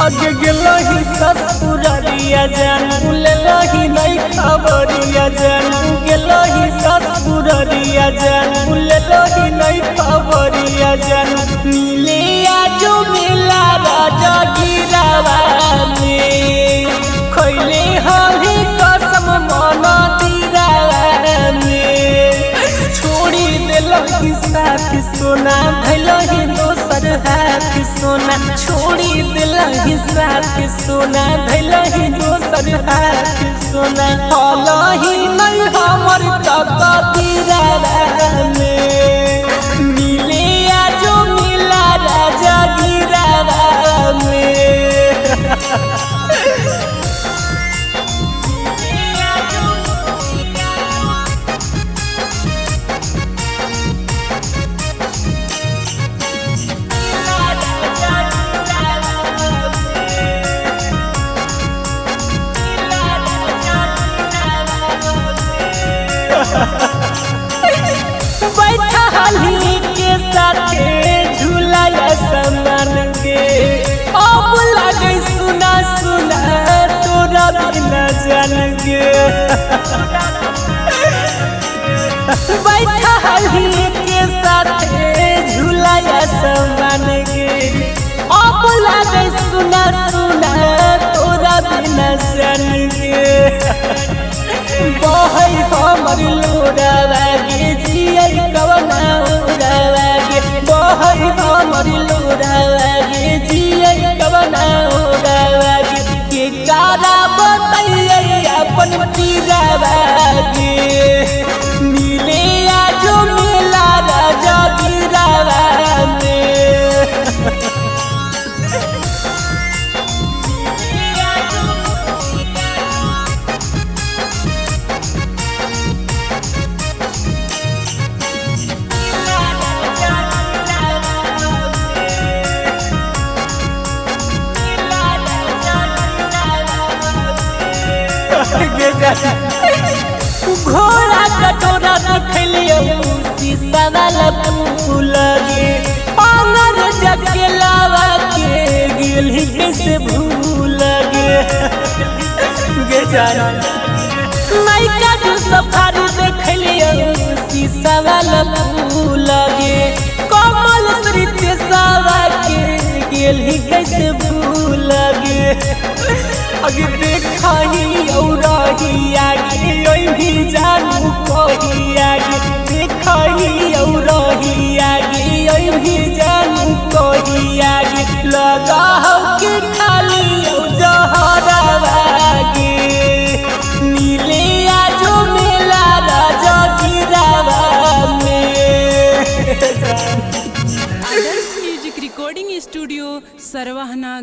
भाग्य गेलही ससुरारिया जान बुललही नहीं खबरिया जान गेलही ससुरारिया जान बुललही नहीं खबरिया जान मिले आजो मिला राजा गिरावा में खैले हही कसम मना दिरावा में छोड़ी देलही साथ सोना धैलही दोसर हाथ सोना छोड़ी देलही साथ सोना धैलही दोसर हाथ सोना हलही नहीं हमर तकदीरा में मिले आजो मिला राजा गिरावा में बैठा हाली के साथे झूला समान गे अब लगे सुना सुना तोरा बिना जान गे बैठा हाली के साथे झूला समान गे अब लगे सुना सुना तोरा बिना जान गे बहई हमर लोरावा गे जिया कवना उड़ावा गे बहई हमर लोरावा गे जिया कवना उड़ावा गे के कारा बताइए अपन पीरावा गे मिले आजो मिला राजा गिरावा में घोड़ा कटोरा देखलियो शीशा वाला फूल गे पानर जके लावा के गेलही कैसे भूल गे गे जाना नायका जो सफारी देखलियो शीशा वाला फूल गे कमल सरिते सावा के गेलही कैसे भूल गे अगे देखही औरही आगे ओइ भी जानू कही आगे देखही औरही आगे ओइ भी जानू कही आगे लगा हो के खाली औ जहरावा गे मिले आजो मेला राजा गिरावा में आदर्श म्यूजिक रिकॉर्डिंग स्टूडियो सरवाहना।